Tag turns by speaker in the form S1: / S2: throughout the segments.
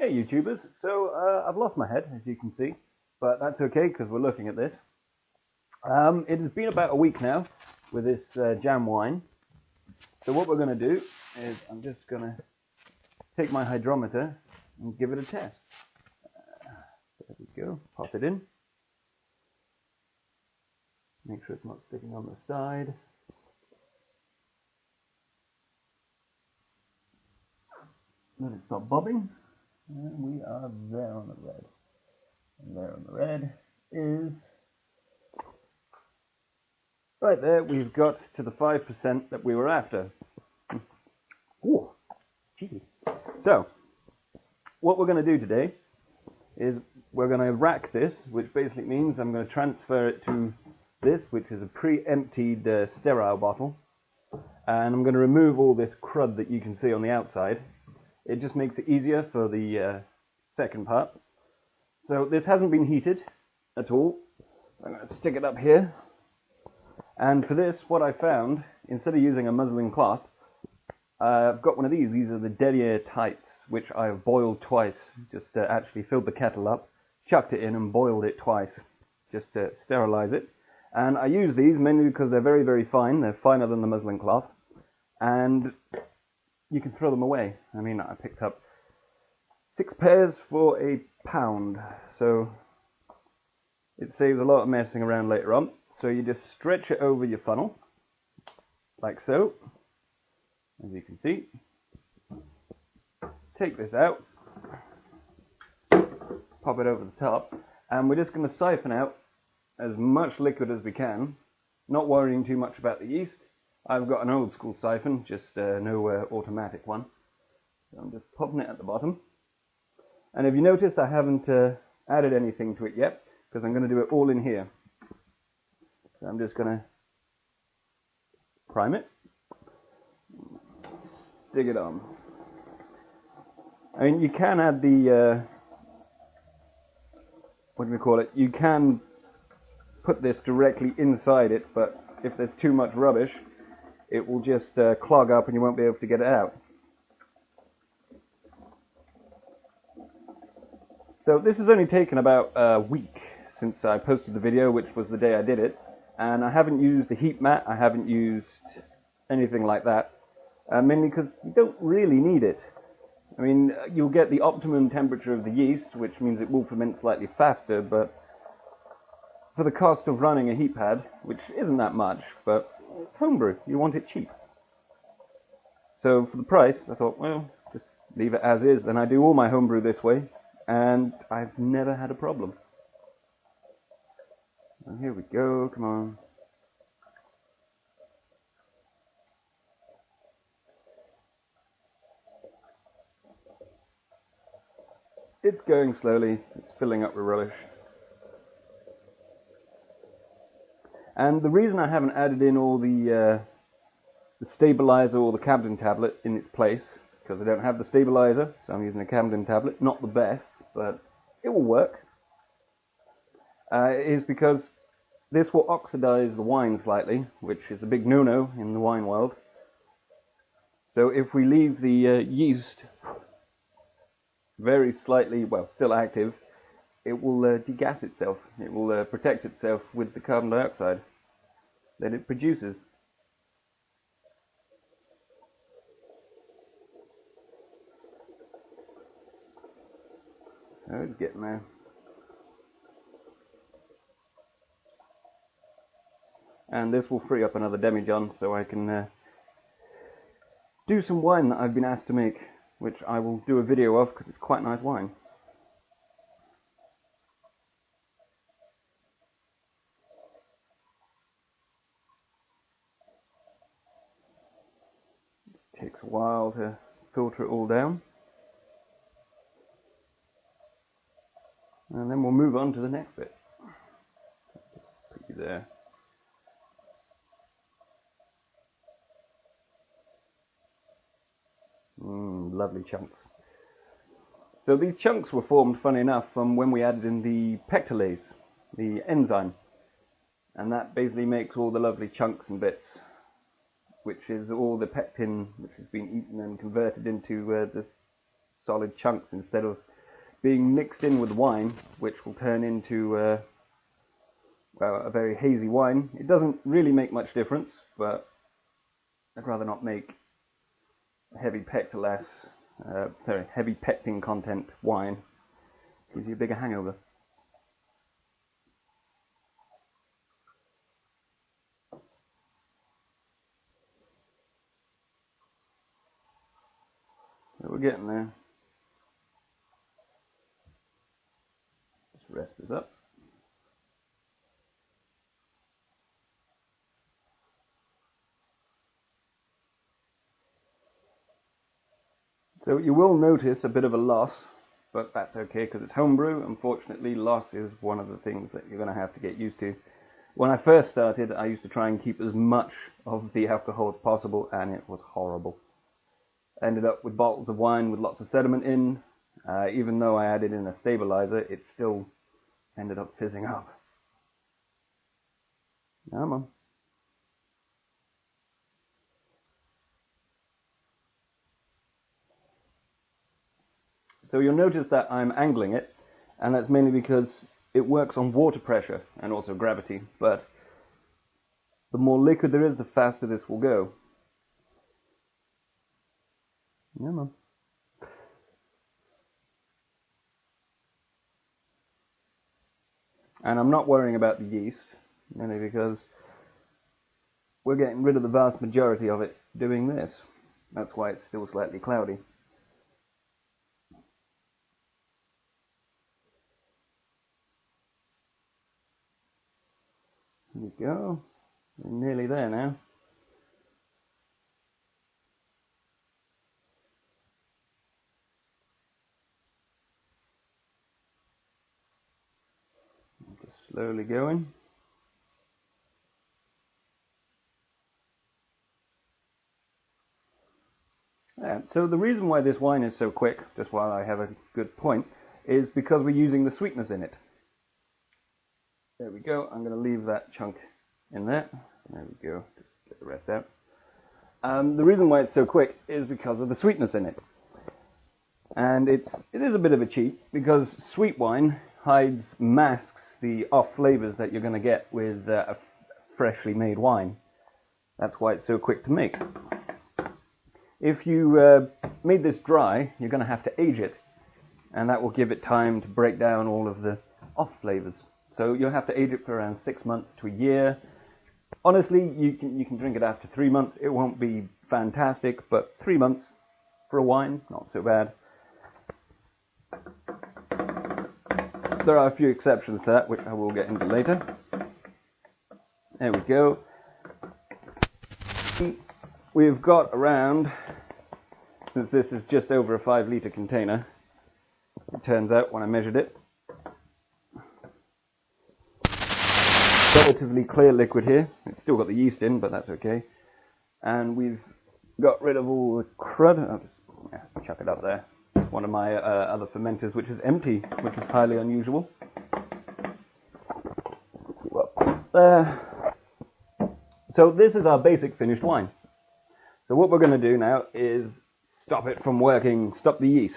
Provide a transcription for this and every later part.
S1: Hey YouTubers, so I've lost my head as you can see, but that's okay because we're looking at this. It has been about a week now with this jam wine. So what we're going to do is I'm just going to take my hydrometer and give it a test. There we go, pop it in. Make sure it's not sticking on the side. Let it stop bobbing. And we are there on the red. And there on the red is... Right there, we've got to the 5% that we were after. Ooh, cheeky. So, what we're going to do today is we're going to rack this, which basically means I'm going to transfer it to this, which is a pre-emptied sterile bottle. And I'm going to remove all this crud that you can see on the outside. It just makes it easier for the second part. So this hasn't been heated at all. I'm going to stick it up here. And for this, what I found, instead of using a muslin cloth, I've got one of these. These are the Denier tights, which I've boiled twice. Just actually filled the kettle up, chucked it in and boiled it twice, just to sterilize it. And I use these mainly because they're very, very fine. They're finer than the muslin cloth. And you can throw them away. I mean, I picked up 6 pairs for £1, so it saves a lot of messing around later on. So you just stretch it over your funnel, like so, as you can see. Take this out, pop it over the top, and we're just going to siphon out as much liquid as we can, not worrying too much about the yeast. I've got an old school siphon, just no automatic one. So I'm just popping it at the bottom. And if you notice, I haven't added anything to it yet, because I'm going to do it all in here. So I'm just going to prime it, stick it on. I mean, you can add the, what do we call it? You can put this directly inside it, but if there's too much rubbish, it will just clog up and you won't be able to get it out. So this has only taken about a week since I posted the video, which was the day I did it. And I haven't used the heat mat, I haven't used anything like that. Mainly because you don't really need it. I mean, you'll get the optimum temperature of the yeast, which means it will ferment slightly faster, but for the cost of running a heat pad, which isn't that much, but it's homebrew, you want it cheap. So for the price, I thought, well, just leave it as is, and I do all my homebrew this way, and I've never had a problem. And here we go, come on. It's going slowly, it's filling up with rubbish. And the reason I haven't added in all the stabilizer or the Camden tablet in its place, because I don't have the stabilizer, so I'm using a Camden tablet, not the best, but it will work, is because this will oxidize the wine slightly, which is a big no-no in the wine world. So if we leave the yeast very slightly, well, still active, it will degas itself. It will protect itself with the carbon dioxide that it produces. Oh, it's getting there. And this will free up another demijohn so I can do some wine that I've been asked to make, which I will do a video of because it's quite nice wine. It takes a while to filter it all down. And then we'll move on to the next bit. Put you there. Lovely chunks. So these chunks were formed, funny enough, from when we added in the pectolase, the enzyme. And that basically makes all the lovely chunks and bits, which is all the pectin which has been eaten and converted into the solid chunks instead of being mixed in with wine, which will turn into well, a very hazy wine. It doesn't really make much difference, but I'd rather not make heavy heavy pectin content wine. Gives you a bigger hangover. So we're getting there. Just rest this up. So you will notice a bit of a loss, but that's okay because it's homebrew. Unfortunately, loss is one of the things that you're going to have to get used to. When I first started, I used to try and keep as much of the alcohol as possible, and it was horrible. I ended up with bottles of wine with lots of sediment in. Even though I added in a stabilizer, it still ended up fizzing up. Come on. So you'll notice that I'm angling it, and that's mainly because it works on water pressure and also gravity, but the more liquid there is, the faster this will go. Come on. And I'm not worrying about the yeast, mainly because we're getting rid of the vast majority of it doing this. That's why it's still slightly cloudy. There we go. We're nearly there now. Just slowly going. So the reason why this wine is so quick, just while I have a good point, is because we're using the sweetness in it. There we go. I'm going to leave that chunk in there. There we go. Just get the rest out. The reason why it's so quick is because of the sweetness in it. And it is a bit of a cheat, because sweet wine masks the off flavors that you're going to get with a freshly made wine. That's why it's so quick to make. If you made this dry, you're going to have to age it, and that will give it time to break down all of the off flavors. So you'll have to age it for around 6 months to a year. Honestly, you can drink it after 3 months. It won't be fantastic, but 3 months for a wine, not so bad. There are a few exceptions to that, which I will get into later. There we go. We've got around, since this is just over a 5-litre container, it turns out when I measured it, relatively clear liquid here. It's still got the yeast in, but that's okay. And we've got rid of all the crud. I'll just chuck it up there. One of my other fermenters, which is empty, which is highly unusual. So this is our basic finished wine. So what we're going to do now is stop it from working, stop the yeast.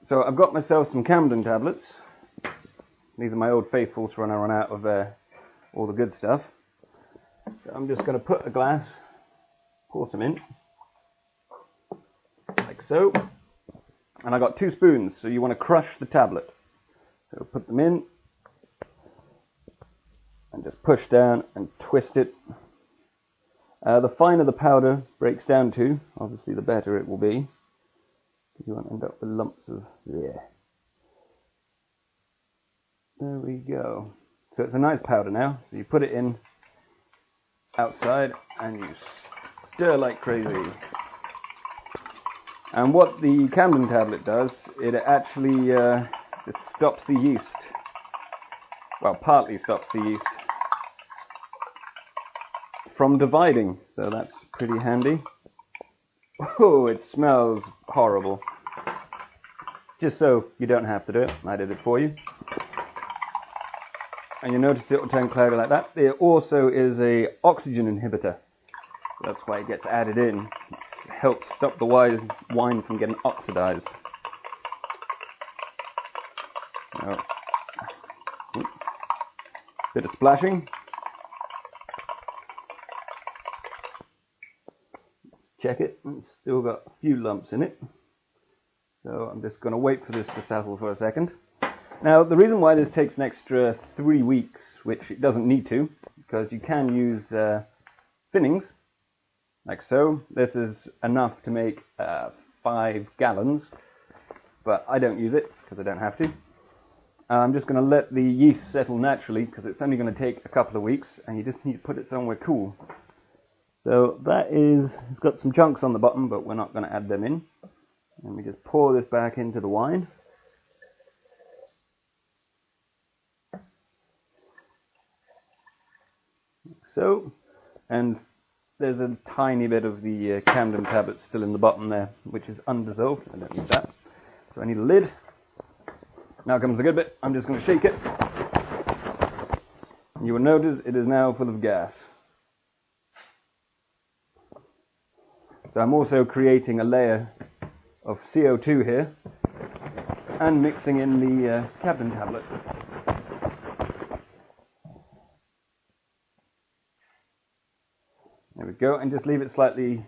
S1: So I've got myself some Camden tablets. These are my old faithfuls when I run out of all the good stuff. So I'm just going to put a glass, pour some in, like so. And I got 2 spoons, so you want to crush the tablet. So put them in, and just push down and twist it. The finer the powder breaks down to, obviously the better it will be. You won't end up with lumps of, yeah. There we go. So it's a nice powder now. So you put it in outside and you stir like crazy. And what the Camden tablet does, it actually just stops the yeast. Well, partly stops the yeast from dividing. So that's pretty handy. Oh, it smells horrible. Just so you don't have to do it, I did it for you. And you notice it will turn cloudy like that. There also is a oxygen inhibitor. That's why it gets added in. It helps stop the wine from getting oxidized. Oh. Bit of splashing. Check it, it's still got a few lumps in it. So I'm just going to wait for this to settle for a second. Now the reason why this takes an extra 3 weeks, which it doesn't need to, because you can use thinnings, like so. This is enough to make 5 gallons, but I don't use it because I don't have to. I'm just going to let the yeast settle naturally because it's only going to take a couple of weeks and you just need to put it somewhere cool. So that is, it's got some chunks on the bottom, but we're not going to add them in. Let me just pour this back into the wine. Like so, and there's a tiny bit of the Camden tablet still in the bottom there, which is undissolved. I don't need that. So I need a lid. Now comes the good bit. I'm just going to shake it. You will notice it is now full of gas. So I'm also creating a layer of CO2 here and mixing in the Camden tablet. There we go, and just leave it slightly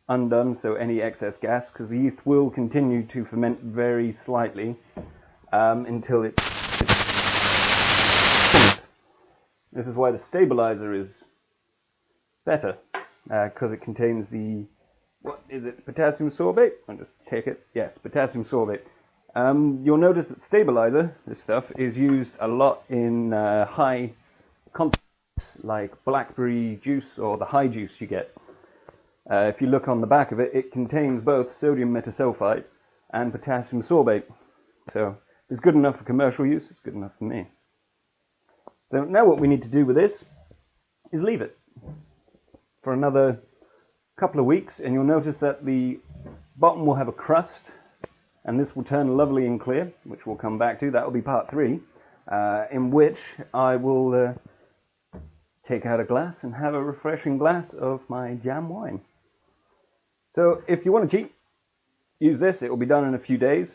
S1: undone, so any excess gas, because the yeast will continue to ferment very slightly until it's finished. This is why the stabilizer is better, because it contains the, what is it, potassium sorbate? I'll just take it. Yes, potassium sorbate. You'll notice that stabilizer, this stuff, is used a lot in high concentrations like blackberry juice or the high juice you get. If you look on the back of it, it contains both sodium metasulfite and potassium sorbate. So if it's good enough for commercial use, it's good enough for me. So now what we need to do with this is leave it for another couple of weeks, and you'll notice that the bottom will have a crust, and this will turn lovely and clear, which we'll come back to. That will be part 3, in which I will take out a glass and have a refreshing glass of my jam wine. So if you want to cheat, use this. It will be done in a few days.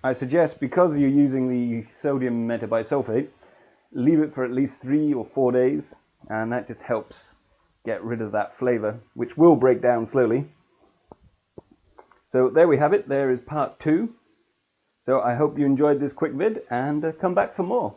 S1: I suggest, because you're using the sodium metabisulfate, leave it for at least 3 or 4 days, and that just helps get rid of that flavor, which will break down slowly. So there we have it. There is part 2. So I hope you enjoyed this quick vid, and come back for more.